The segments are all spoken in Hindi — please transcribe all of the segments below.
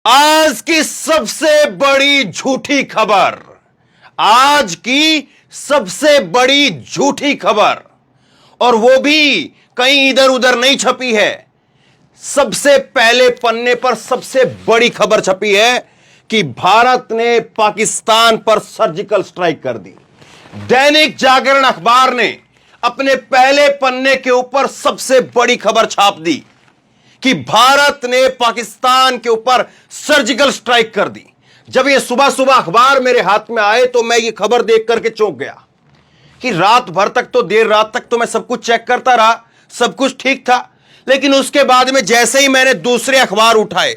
आज की सबसे बड़ी झूठी खबर, आज की सबसे बड़ी झूठी खबर, और वो भी कहीं इधर उधर नहीं छपी है। सबसे पहले पन्ने पर सबसे बड़ी खबर छपी है कि भारत ने पाकिस्तान पर सर्जिकल स्ट्राइक कर दी। दैनिक जागरण अखबार ने अपने पहले पन्ने के ऊपर सबसे बड़ी खबर छाप दी कि भारत ने पाकिस्तान के ऊपर सर्जिकल स्ट्राइक कर दी। जब ये सुबह सुबह अखबार मेरे हाथ में आए तो मैं ये खबर देख करके चौंक गया कि रात भर तक तो, देर रात तक तो मैं सब कुछ चेक करता रहा, सब कुछ ठीक था। लेकिन उसके बाद में जैसे ही मैंने दूसरे अखबार उठाए,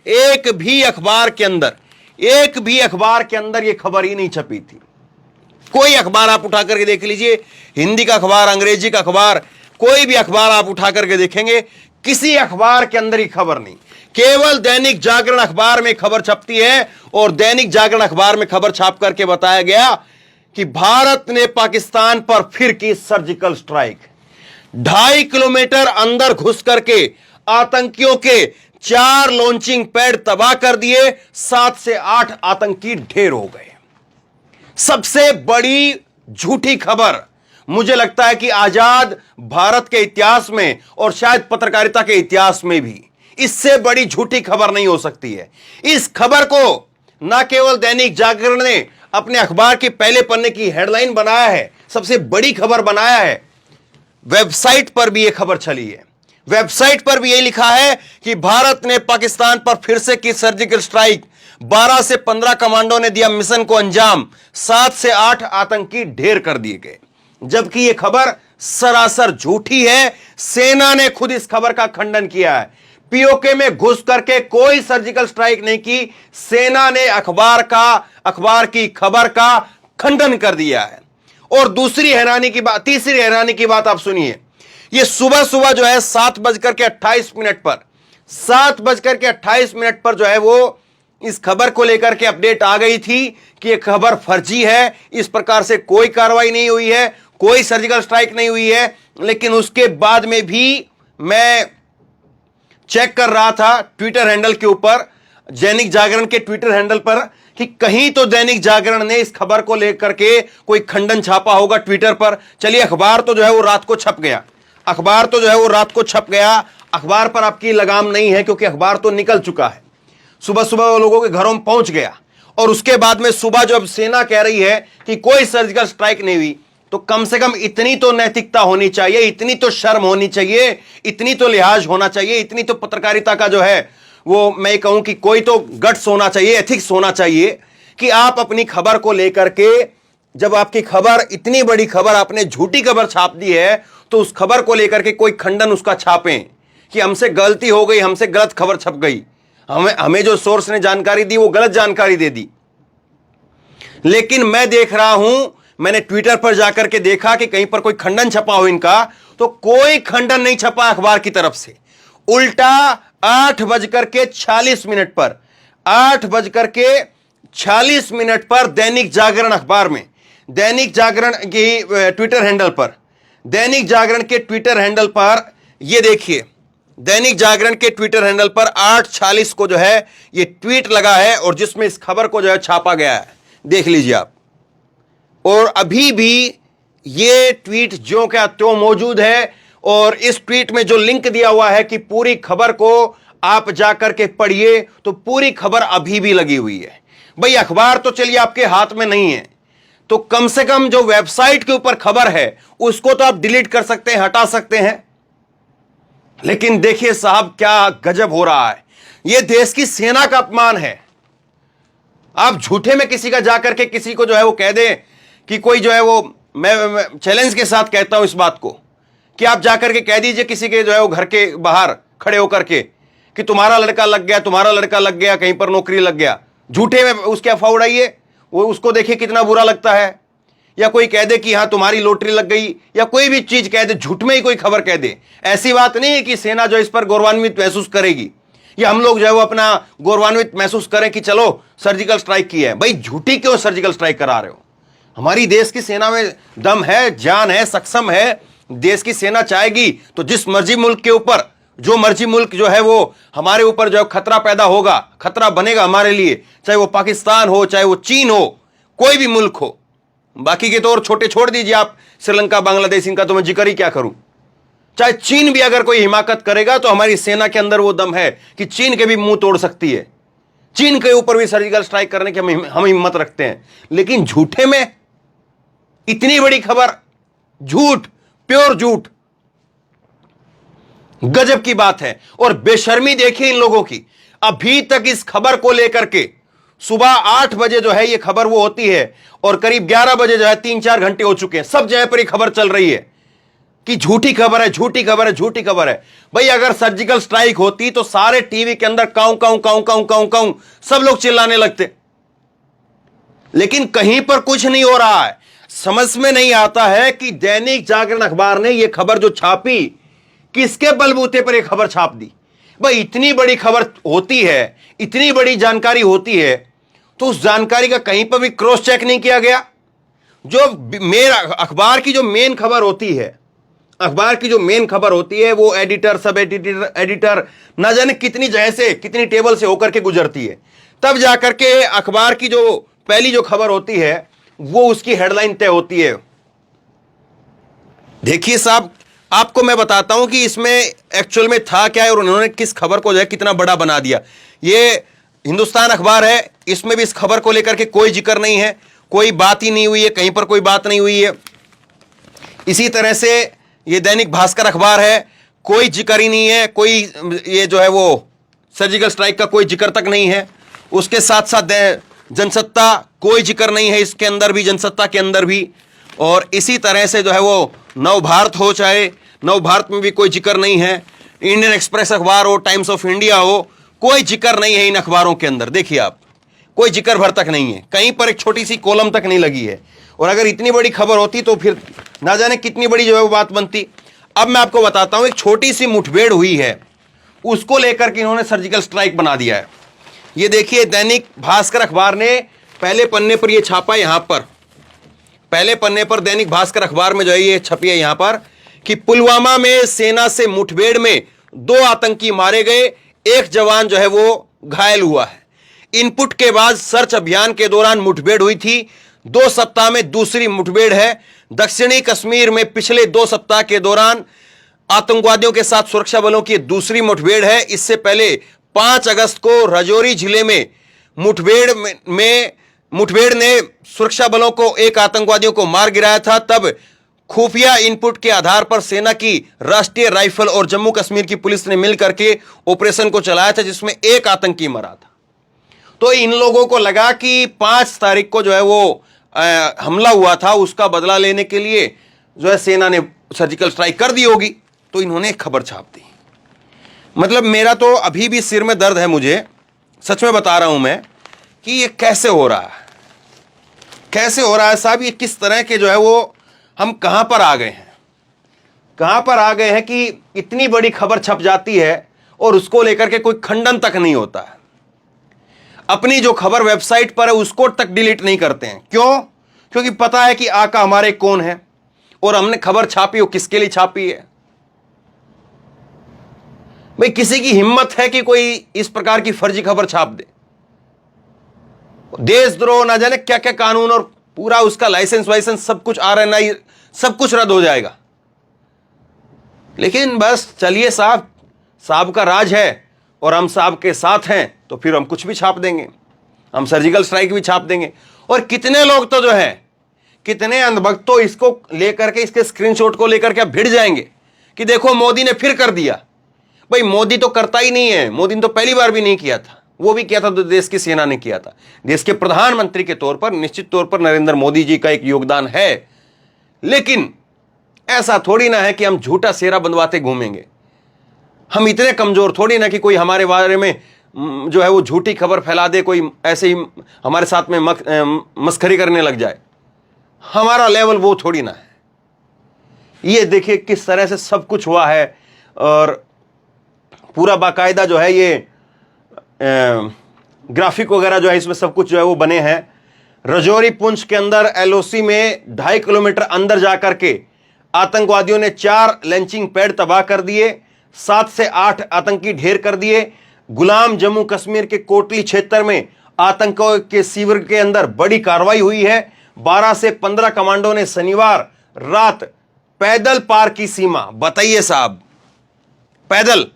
एक भी अखबार के अंदर ये खबर ही नहीं छपी थी। कोई अखबार आप उठा करके देख लीजिए, हिंदी का अखबार, अंग्रेजी का अखबार, कोई भी अखबार आप उठा करके देखेंगे, किसी अखबार के अंदर ही खबर नहीं। केवल दैनिक जागरण अखबार में खबर छपती है और दैनिक जागरण अखबार में खबर छाप करके बताया गया कि भारत ने पाकिस्तान पर फिर की सर्जिकल स्ट्राइक। 2.5 किलोमीटर अंदर घुस करके आतंकियों के 4 लॉन्चिंग पैड तबाह कर दिए, 7 से 8 आतंकी ढेर हो गए। सबसे बड़ी झूठी खबर मुझे लगता है कि आजाद भारत के इतिहास में और शायद पत्रकारिता के इतिहास में भी इससे बड़ी झूठी खबर नहीं हो सकती है। इस खबर को न केवल दैनिक जागरण ने अपने अखबार के पहले पन्ने की हेडलाइन बनाया है, सबसे बड़ी खबर बनाया है, वेबसाइट पर भी यह खबर चली है। वेबसाइट पर भी यह लिखा है कि भारत ने पाकिस्तान पर फिर से की सर्जिकल स्ट्राइक, 12 से 15 कमांडो ने दिया मिशन को अंजाम, 7 से 8 आतंकी ढेर कर दिए गए। जबकि यह खबर सरासर झूठी है। सेना ने खुद इस खबर का खंडन किया है। पीओके में घुस करके कोई सर्जिकल स्ट्राइक नहीं की, सेना ने अखबार की खबर का खंडन कर दिया है। और तीसरी हैरानी की बात आप सुनिए। यह सुबह सुबह जो है 7:28 पर जो है वो इस खबर को लेकर के अपडेट आ गई थी कि यह खबर फर्जी है, इस प्रकार से कोई कार्रवाई नहीं हुई है, कोई सर्जिकल स्ट्राइक नहीं हुई है। लेकिन उसके बाद में भी मैं चेक कर रहा था ट्विटर हैंडल के ऊपर, दैनिक जागरण के ट्विटर हैंडल पर, कि कहीं तो दैनिक जागरण ने इस खबर को लेकर के कोई खंडन छापा होगा ट्विटर पर। चलिए, अखबार तो जो है वो रात को छप गया, अखबार पर आपकी लगाम नहीं है क्योंकि अखबार तो निकल चुका है, सुबह सुबह वो लोगों के घरों में पहुंच गया। और उसके बाद में सुबह जब सेना कह रही है कि कोई सर्जिकल स्ट्राइक नहीं हुई, तो कम से कम इतनी तो नैतिकता होनी चाहिए, इतनी तो शर्म होनी चाहिए, इतनी तो लिहाज होना चाहिए, इतनी तो पत्रकारिता का जो है वो मैं कहूं कि कोई तो गट्स होना चाहिए, एथिक्स होना चाहिए कि आप अपनी खबर को लेकर के, जब आपकी खबर, इतनी बड़ी खबर, आपने झूठी खबर छाप दी है, तो उस खबर को लेकर के कोई खंडन उसका छापें कि हमसे गलती हो गई, हमसे गलत खबर छप गई, हमें जो सोर्स ने जानकारी दी वो गलत जानकारी दे दी। लेकिन मैं देख रहा हूं, मैंने ट्विटर पर जाकर के देखा कि कहीं पर कोई खंडन छपा हो इनका, तो कोई खंडन नहीं छपा अखबार की तरफ से। उल्टा 8:40 पर दैनिक जागरण अखबार में, दैनिक जागरण की ट्विटर हैंडल पर, दैनिक जागरण के ट्विटर हैंडल पर यह देखिए, दैनिक जागरण के ट्विटर हैंडल पर 8:40 को जो है यह ट्वीट लगा है और जिसमें इस खबर को जो है छापा गया है, देख लीजिए आप। और अभी भी ये ट्वीट ज्यों क्या त्यों मौजूद है और इस ट्वीट में जो लिंक दिया हुआ है कि पूरी खबर को आप जाकर के पढ़िए, तो पूरी खबर अभी भी लगी हुई है। भाई, अखबार तो चलिए आपके हाथ में नहीं है, तो कम से कम जो वेबसाइट के ऊपर खबर है उसको तो आप डिलीट कर सकते हैं, हटा सकते हैं। लेकिन देखिए साहब, क्या गजब हो रहा है। यह देश की सेना का अपमान है। आप झूठे में किसी का जाकर के किसी को जो है वो कह दे कि कोई जो है वो, मैं चैलेंज के साथ कहता हूं इस बात को, कि आप जाकर के कह दीजिए किसी के जो है वो घर के बाहर खड़े होकर के कि तुम्हारा लड़का लग गया, कहीं पर नौकरी लग गया, झूठे में उसके अफवाह उड़ाइए, वो उसको देखिए कितना बुरा लगता है। या कोई कह दे कि हाँ तुम्हारी लॉटरी लग गई, या कोई भी चीज कह दे, झूठ में ही कोई खबर कह दे। ऐसी बात नहीं है कि सेना जो इस पर गौरवान्वित महसूस करेगी, या हम लोग जो है वो अपना गौरवान्वित महसूस करें कि चलो सर्जिकल स्ट्राइक की है। भाई, झूठी क्यों सर्जिकल स्ट्राइक करा रहे हो? हमारी देश की सेना में दम है, जान है, सक्षम है। देश की सेना चाहेगी तो जिस मर्जी मुल्क के ऊपर जो मर्जी मुल्क जो है वो हमारे ऊपर जो खतरा पैदा होगा, खतरा बनेगा हमारे लिए, चाहे वो पाकिस्तान हो, चाहे वो चीन हो, कोई भी मुल्क हो। बाकी के तो और छोटे छोड़ दीजिए आप, श्रीलंका, बांग्लादेश, इनका तो मैं जिक्र ही क्या करूं। चाहे चीन भी अगर कोई हिमाकत करेगा तो हमारी सेना के अंदर वो दम है कि चीन के भी मुंह तोड़ सकती है। चीन के ऊपर भी सर्जिकल स्ट्राइक करने की हम हिम्मत रखते हैं। लेकिन झूठे में इतनी बड़ी खबर, झूठ, प्योर झूठ, गजब की बात है। और बेशर्मी देखिए इन लोगों की। अभी तक इस खबर को लेकर के सुबह 8 बजे जो है ये खबर वो होती है और करीब 11 बजे जो है 3-4 घंटे हो चुके हैं, सब जगह पर ये खबर चल रही है कि झूठी खबर है, झूठी खबर है, झूठी खबर है। भाई अगर सर्जिकल स्ट्राइक होती तो सारे टीवी के अंदर काऊ काऊ काऊ काऊ काऊ काऊ सब लोग चिल्लाने लगते। लेकिन कहीं पर कुछ नहीं हो रहा है। समझ में नहीं आता है कि दैनिक जागरण अखबार ने यह खबर जो छापी, किसके बलबूते पर यह खबर छाप दी। भाई इतनी बड़ी खबर होती है, इतनी बड़ी जानकारी होती है, तो उस जानकारी का कहीं पर भी क्रॉस चेक नहीं किया गया। जो मेन अखबार की जो मेन खबर होती है, अखबार की जो मेन खबर होती है, वो एडिटर, सब एडिटर ना जाने कितनी जगह से, कितनी टेबल से होकर के गुजरती है, तब जाकर के अखबार की जो पहली जो खबर होती है वो उसकी हेडलाइन तय होती है। देखिए साहब, आपको मैं बताता हूं कि इसमें एक्चुअल में था क्या है और उन्होंने किस खबर को जो है कितना बड़ा बना दिया। ये हिंदुस्तान अखबार है, इसमें भी इस खबर को लेकर के कोई जिक्र नहीं है, कोई बात ही नहीं हुई है, कहीं पर कोई बात नहीं हुई है। इसी तरह से ये दैनिक भास्कर अखबार है, कोई जिक्र ही नहीं है, कोई ये जो है वो सर्जिकल स्ट्राइक का कोई जिक्र तक नहीं है। उसके साथ साथ जनसत्ता, कोई जिक्र नहीं है इसके अंदर भी, जनसत्ता के अंदर भी। और इसी तरह से जो है वो नव भारत हो, चाहे नव भारत में भी कोई जिक्र नहीं है। इंडियन एक्सप्रेस अखबार हो, टाइम्स ऑफ इंडिया हो, कोई जिक्र नहीं है इन अखबारों के अंदर। देखिए आप, कोई जिक्र भर तक नहीं है, कहीं पर एक छोटी सी कॉलम तक नहीं लगी है। और अगर इतनी बड़ी खबर होती तो फिर ना जाने कितनी बड़ी जो है वो बात बनती। अब मैं आपको बताता हूं, एक छोटी सी मुठभेड़ हुई है, उसको लेकर के इन्होंने सर्जिकल स्ट्राइक बना दिया है। ये देखिए, दैनिक भास्कर अखबार ने पहले पन्ने पर ये छापा, यहां पर पहले पन्ने पर दैनिक भास्कर अखबार में जो है ये छपी है यहां पर कि पुलवामा में सेना से मुठभेड़ में 2 आतंकी मारे गए, 1 जवान जो है वो घायल हुआ है। इनपुट के बाद सर्च अभियान के दौरान मुठभेड़ हुई थी। 2 सप्ताह में दूसरी मुठभेड़ है। दक्षिणी कश्मीर में पिछले 2 सप्ताह के दौरान आतंकवादियों के साथ सुरक्षा बलों की दूसरी मुठभेड़ है। इससे पहले 5 अगस्त को राजौरी जिले में मुठभेड़ ने सुरक्षा बलों को 1 आतंकवादियों को मार गिराया था। तब खुफिया इनपुट के आधार पर सेना की राष्ट्रीय राइफल और जम्मू कश्मीर की पुलिस ने मिलकर के ऑपरेशन को चलाया था, जिसमें 1 आतंकी मरा था। तो इन लोगों को लगा कि 5 तारीख को जो है वो हमला हुआ था, उसका बदला लेने के लिए जो है सेना ने सर्जिकल स्ट्राइक कर दी होगी, तो इन्होंने खबर छाप दी। मतलब मेरा तो अभी भी सिर में दर्द है, मुझे सच में बता रहा हूं मैं कि ये कैसे हो रहा है, कैसे हो रहा है साहब। ये किस तरह के जो है वो हम कहां पर आ गए हैं, कहां पर आ गए हैं कि इतनी बड़ी खबर छप जाती है और उसको लेकर के कोई खंडन तक नहीं होता है। अपनी जो खबर वेबसाइट पर है उसको तक डिलीट नहीं करते हैं। क्यों? क्योंकि पता है कि आका हमारे कौन है और हमने खबर छापी हो किसके लिए छापी है। भाई किसी की हिम्मत है कि कोई इस प्रकार की फर्जी खबर छाप दे? देशद्रोह, ना जाने क्या क्या कानून और पूरा उसका लाइसेंस वाइसेंस सब कुछ RNI सब कुछ रद्द हो जाएगा। लेकिन बस चलिए साहब, साहब का राज है और हम साहब के साथ हैं, तो फिर हम कुछ भी छाप देंगे, हम सर्जिकल स्ट्राइक भी छाप देंगे। और कितने लोग तो जो है, कितने अंधभक्त तो इसको लेकर के, इसके स्क्रीनशॉट को लेकर के भिड़ जाएंगे कि देखो मोदी ने फिर कर दिया। भाई मोदी तो करता ही नहीं है, मोदी ने तो पहली बार भी नहीं किया था, वो भी किया था तो देश की सेना ने किया था। देश के प्रधानमंत्री के तौर पर निश्चित तौर पर नरेंद्र मोदी जी का एक योगदान है, लेकिन ऐसा थोड़ी ना है कि हम झूठा सेरा बंधवाते घूमेंगे। हम इतने कमजोर थोड़ी ना कि कोई हमारे बारे में जो है वो झूठी खबर फैला दे, कोई ऐसे ही हमारे साथ में मस्खरी करने लग जाए। हमारा लेवल वो थोड़ी ना है। ये देखिए किस तरह से सब कुछ हुआ है और पूरा बाकायदा जो है ये ग्राफिक वगैरह जो है इसमें सब कुछ जो है वो बने हैं। राजौरी पुंछ के अंदर LOC में 2.5 किलोमीटर अंदर जाकर के आतंकवादियों ने 4 लॉन्चिंग पैड तबाह कर दिए। 7 से 8 आतंकी ढेर कर दिए। गुलाम जम्मू कश्मीर के कोटली क्षेत्र में आतंकियों के शिविर के अंदर बड़ी कार्रवाई हुई है। 12 से 15 कमांडो ने शनिवार रात पैदल पार की सीमा। बताइए साहब, पैदल।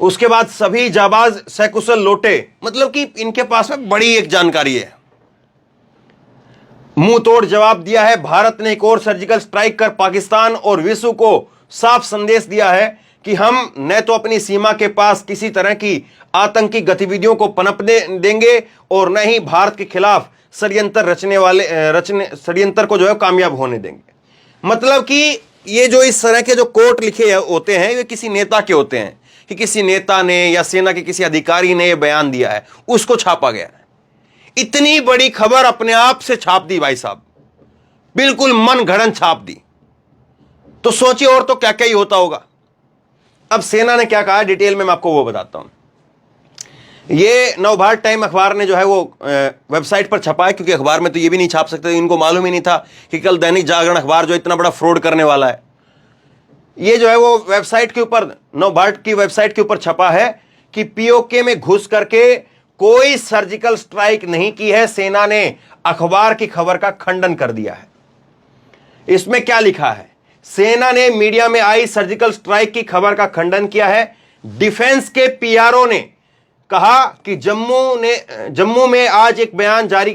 उसके बाद सभी जाबाज सकुशल लौटे। मतलब कि इनके पास में बड़ी एक जानकारी है। मुंह तोड़ जवाब दिया है। भारत ने एक और सर्जिकल स्ट्राइक कर पाकिस्तान और विश्व को साफ संदेश दिया है कि हम न तो अपनी सीमा के पास किसी तरह की आतंकी गतिविधियों को पनपने देंगे और न ही भारत के खिलाफ षड्यंत्र को जो है कामयाब होने देंगे। मतलब कि ये जो इस तरह के जो कोट लिखे होते हैं ये किसी नेता के होते हैं कि किसी नेता ने या सेना के किसी अधिकारी ने यह बयान दिया है, उसको छापा गया है। इतनी बड़ी खबर अपने आप से छाप दी भाई साहब, बिल्कुल मन घड़न छाप दी। तो सोचिए और तो क्या क्या ही होता होगा। अब सेना ने क्या कहा डिटेल में मैं आपको वो बताता हूं। ये नवभारत टाइम अखबार ने जो है वो वेबसाइट पर छपा है, क्योंकि अखबार में तो ये भी नहीं छाप सकते, इनको मालूम ही नहीं था कि कल दैनिक जागरण अखबार जो इतना बड़ा फ्रॉड करने वाला है। ये जो है वो वेबसाइट के ऊपर, नवभारत की वेबसाइट के ऊपर छपा है कि पीओके में घुस करके कोई सर्जिकल स्ट्राइक नहीं की है। सेना ने अखबार की खबर का खंडन कर दिया है। इसमें क्या लिखा है? सेना ने मीडिया में आई सर्जिकल स्ट्राइक की खबर का खंडन किया है। डिफेंस के पीआरओ ने कहा कि जम्मू में आज एक बयान जारी,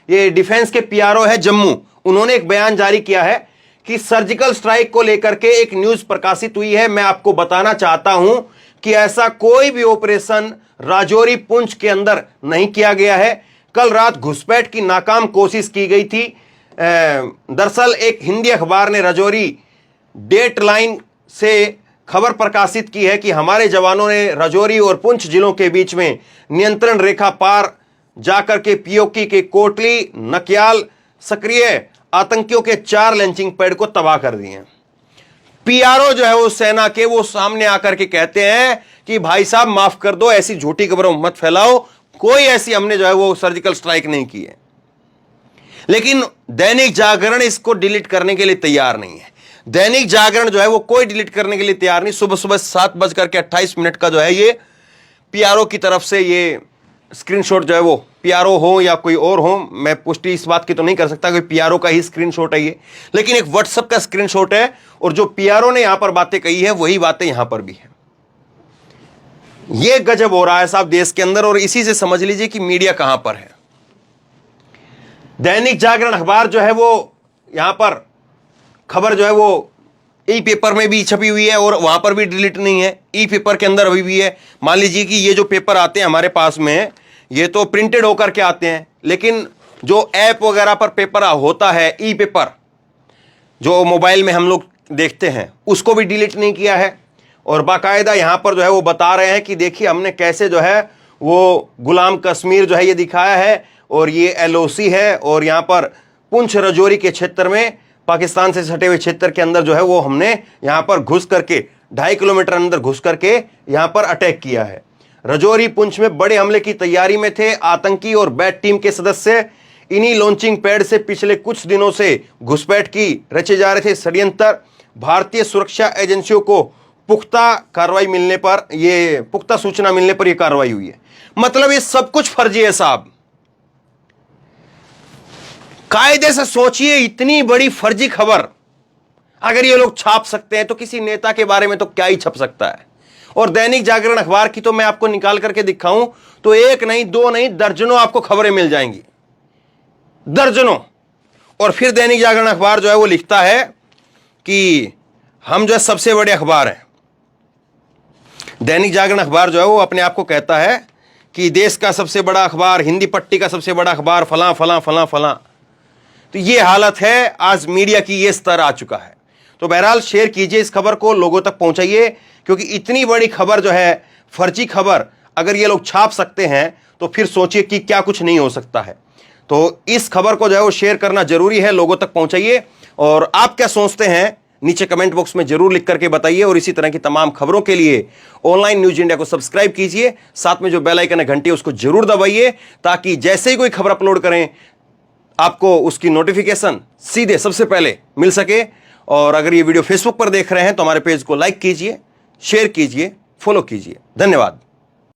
ये डिफेंस के पीआरओ है जम्मू, उन्होंने एक बयान जारी किया है कि सर्जिकल स्ट्राइक को लेकर के एक न्यूज प्रकाशित हुई है। मैं आपको बताना चाहता हूं कि ऐसा कोई भी ऑपरेशन राजौरी पुंछ के अंदर नहीं किया गया है। कल रात घुसपैठ की नाकाम कोशिश की गई थी। दरअसल एक हिंदी अखबार ने राजौरी डेटलाइन से खबर प्रकाशित की है कि हमारे जवानों ने राजौरी और पुंछ जिलों के बीच में नियंत्रण रेखा पार जाकर के पीओके के कोटली नक्याल सक्रिय आतंकियों के 4 लॉन्चिंग पैड को तबाह कर दिए। पीआरओ जो है वो सेना के, वो सामने आकर के कहते हैं कि भाई साहब माफ कर दो, ऐसी झूठी खबरों मत फैलाओ, कोई ऐसी हमने जो है वो सर्जिकल स्ट्राइक नहीं की है। लेकिन दैनिक जागरण इसको डिलीट करने के लिए तैयार नहीं है। दैनिक जागरण जो है वो कोई डिलीट करने के लिए तैयार नहीं। सुबह सुबह 7:28 का जो है ये पीआरओ की तरफ से ये स्क्रीनशॉट जो है वो, पीआरओ हो या कोई और हो, मैं पुष्टि इस बात की तो नहीं कर सकता कि पीआरओ का ही स्क्रीनशॉट है ये, लेकिन एक व्हाट्सएप का स्क्रीनशॉट है और जो पीआरओ ने यहां पर बातें कही है वही बातें यहां पर भी है। ये गजब हो रहा है साहब देश के अंदर, और इसी से समझ लीजिए कि मीडिया कहां पर है। दैनिक जागरण अखबार जो है वो यहां पर खबर जो है वो ई पेपर में भी छपी हुई है और वहां पर भी डिलीट नहीं है, ई पेपर के अंदर अभी भी है। मान लीजिए कि ये जो पेपर आते हैं हमारे पास में, ये तो प्रिंटेड होकर के आते हैं, लेकिन जो ऐप वगैरह पर पेपर होता है, ई पेपर जो मोबाइल में हम लोग देखते हैं, उसको भी डिलीट नहीं किया है। और बाकायदा यहां पर जो है वो बता रहे हैं कि देखिए हमने कैसे जो है वो गुलाम कश्मीर जो है ये दिखाया है, और ये एलओसी है, और यहां पर पुंछ राजौरी के क्षेत्र में, पाकिस्तान से सटे हुए क्षेत्र के अंदर जो है वो हमने यहां पर घुस करके 2.5 किलोमीटर अंदर घुस करके यहां पर अटैक किया है। राजौरी पुंछ में बड़े हमले की तैयारी में थे आतंकी और बैट टीम के सदस्य। इन्हीं लॉन्चिंग पैड से पिछले कुछ दिनों से घुसपैठ की रचे जा रहे थे षड्यंत्र। भारतीय सुरक्षा एजेंसियों को पुख्ता सूचना मिलने पर यह कार्रवाई हुई है। मतलब ये सब कुछ फर्जी है साहब। कायदे से सोचिए, इतनी बड़ी फर्जी खबर अगर ये लोग छाप सकते हैं तो किसी नेता के बारे में तो क्या ही छप सकता है। और दैनिक जागरण अखबार की तो मैं आपको निकाल करके दिखाऊं तो एक नहीं, दो नहीं, दर्जनों आपको खबरें मिल जाएंगी, दर्जनों। और फिर दैनिक जागरण अखबार जो है वो लिखता है कि हम जो है सबसे बड़े अखबार हैं। दैनिक जागरण अखबार जो है वो अपने आप को कहता है कि देश का सबसे बड़ा अखबार, हिंदी पट्टी का सबसे बड़ा अखबार, फलां फलां फलां फलां। तो ये हालत है, आज मीडिया की ये स्तर आ चुका है। तो बहरहाल शेयर कीजिए इस खबर को, लोगों तक पहुंचाइए, क्योंकि इतनी बड़ी खबर जो है, फर्जी खबर अगर ये लोग छाप सकते हैं तो फिर सोचिए कि क्या कुछ नहीं हो सकता है। तो इस खबर को जो है वो शेयर करना जरूरी है, लोगों तक पहुंचाइए। और आप क्या सोचते हैं नीचे कमेंट बॉक्स में जरूर लिख करके बताइए। और इसी तरह की तमाम खबरों के लिए ऑनलाइन न्यूज इंडिया को सब्सक्राइब कीजिए, साथ में जो बेल आइकन है घंटी उसको जरूर दबाइए, ताकि जैसे ही कोई खबर अपलोड करें आपको उसकी नोटिफिकेशन सीधे सबसे पहले मिल सके। और अगर ये वीडियो फेसबुक पर देख रहे हैं तो हमारे पेज को लाइक कीजिए, शेयर कीजिए, फॉलो कीजिए। धन्यवाद।